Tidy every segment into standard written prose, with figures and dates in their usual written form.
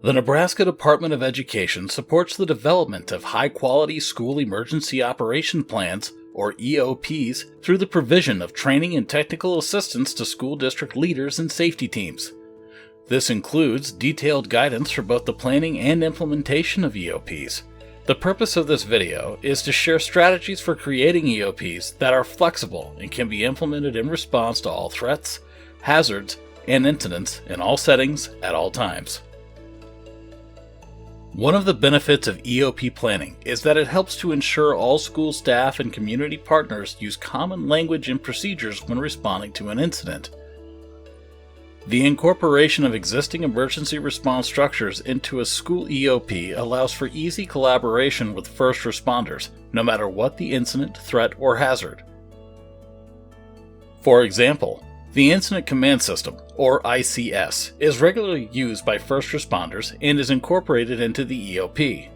The Nebraska Department of Education supports the development of high-quality school emergency operation plans, or EOPs, through the provision of training and technical assistance to school district leaders and safety teams. This includes detailed guidance for both the planning and implementation of EOPs. The purpose of this video is to share strategies for creating EOPs that are flexible and can be implemented in response to all threats, hazards, and incidents in all settings at all times. One of the benefits of EOP planning is that it helps to ensure all school staff and community partners use common language and procedures when responding to an incident. The incorporation of existing emergency response structures into a school EOP allows for easy collaboration with first responders, no matter what the incident, threat, or hazard. For example, the Incident Command System, or ICS, is regularly used by first responders and is incorporated into the EOP.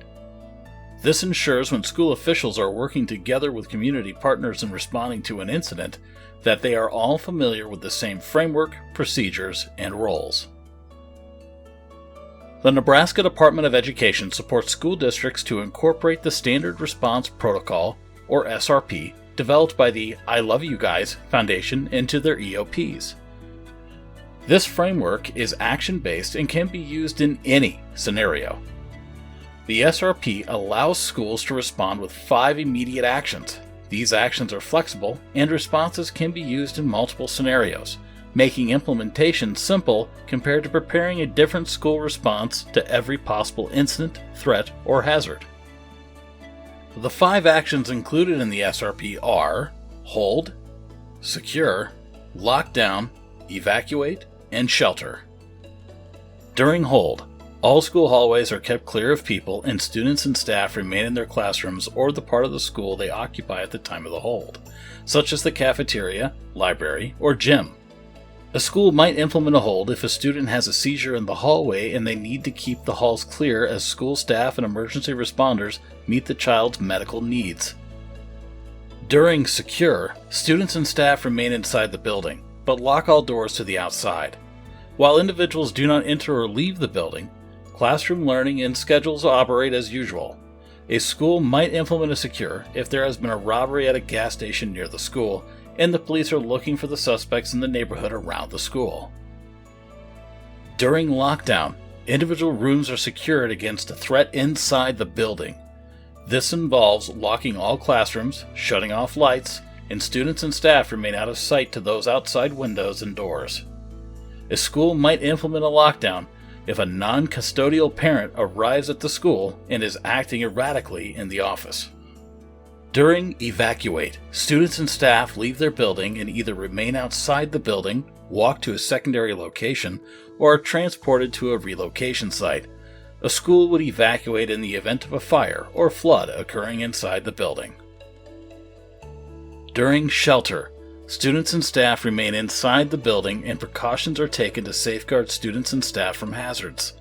This ensures when school officials are working together with community partners in responding to an incident, that they are all familiar with the same framework, procedures, and roles. The Nebraska Department of Education supports school districts to incorporate the Standard Response Protocol, or SRP, developed by the I Love You Guys Foundation into their EOPs. This framework is action-based and can be used in any scenario. The SRP allows schools to respond with 5 immediate actions. These actions are flexible, and responses can be used in multiple scenarios, making implementation simple compared to preparing a different school response to every possible incident, threat, or hazard. The 5 actions included in the SRP are hold, secure, lock down, evacuate, and shelter. During hold, all school hallways are kept clear of people and students and staff remain in their classrooms or the part of the school they occupy at the time of the hold, such as the cafeteria, library, or gym. A school might implement a hold if a student has a seizure in the hallway and they need to keep the halls clear as school staff and emergency responders meet the child's medical needs. During secure, students and staff remain inside the building, but lock all doors to the outside. While individuals do not enter or leave the building, classroom learning and schedules operate as usual. A school might implement a secure if there has been a robbery at a gas station near the school, and the police are looking for the suspects in the neighborhood around the school. During lockdown, individual rooms are secured against a threat inside the building. This involves locking all classrooms, shutting off lights, and students and staff remain out of sight to those outside windows and doors. A school might implement a lockdown if a non-custodial parent arrives at the school and is acting erratically in the office. During evacuate, students and staff leave their building and either remain outside the building, walk to a secondary location, or are transported to a relocation site. A school would evacuate in the event of a fire or flood occurring inside the building. During shelter, students and staff remain inside the building and precautions are taken to safeguard students and staff from hazards.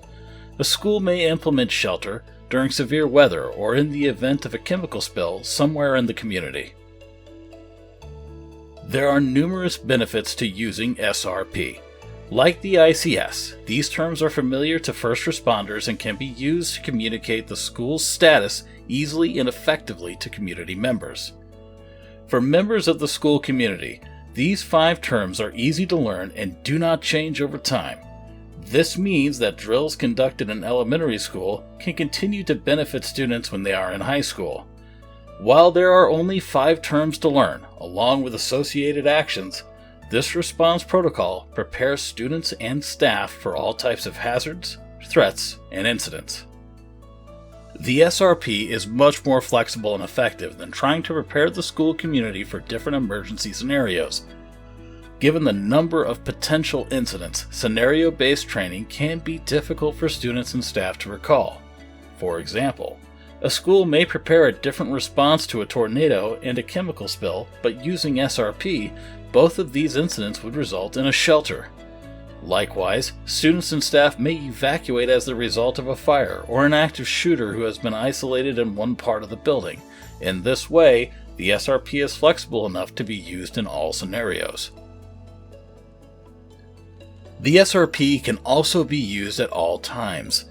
A school may implement shelter during severe weather or in the event of a chemical spill somewhere in the community. There are numerous benefits to using SRP. Like the ICS, these terms are familiar to first responders and can be used to communicate the school's status easily and effectively to community members. For members of the school community, these 5 terms are easy to learn and do not change over time. This means that drills conducted in elementary school can continue to benefit students when they are in high school. While there are only 5 terms to learn, along with associated actions, this response protocol prepares students and staff for all types of hazards, threats, and incidents. The SRP is much more flexible and effective than trying to prepare the school community for different emergency scenarios. Given the number of potential incidents, scenario-based training can be difficult for students and staff to recall. For example, a school may prepare a different response to a tornado and a chemical spill, but using SRP, both of these incidents would result in a shelter. Likewise, students and staff may evacuate as the result of a fire or an active shooter who has been isolated in one part of the building. In this way, the SRP is flexible enough to be used in all scenarios. The SRP can also be used at all times.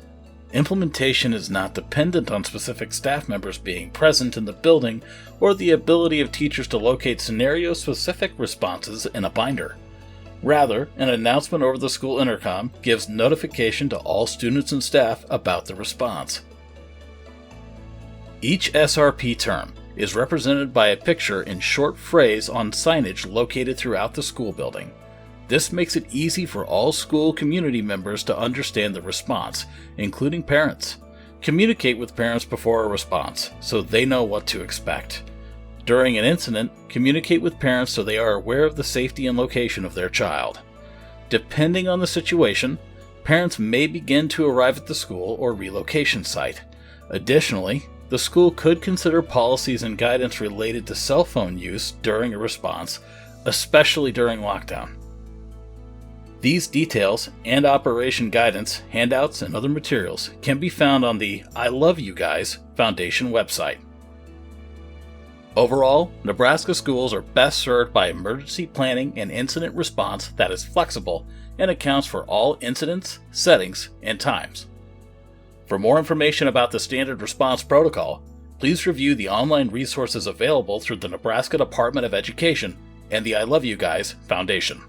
Implementation is not dependent on specific staff members being present in the building or the ability of teachers to locate scenario-specific responses in a binder. Rather, an announcement over the school intercom gives notification to all students and staff about the response. Each SRP term is represented by a picture in short phrase on signage located throughout the school building. This makes it easy for all school community members to understand the response, including parents. Communicate with parents before a response, so they know what to expect. During an incident, communicate with parents so they are aware of the safety and location of their child. Depending on the situation, parents may begin to arrive at the school or relocation site. Additionally, the school could consider policies and guidance related to cell phone use during a response, especially during lockdown. These details and operation guidance, handouts, and other materials can be found on the I Love You Guys Foundation website. Overall, Nebraska schools are best served by emergency planning and incident response that is flexible and accounts for all incidents, settings, and times. For more information about the Standard Response Protocol, please review the online resources available through the Nebraska Department of Education and the I Love You Guys Foundation.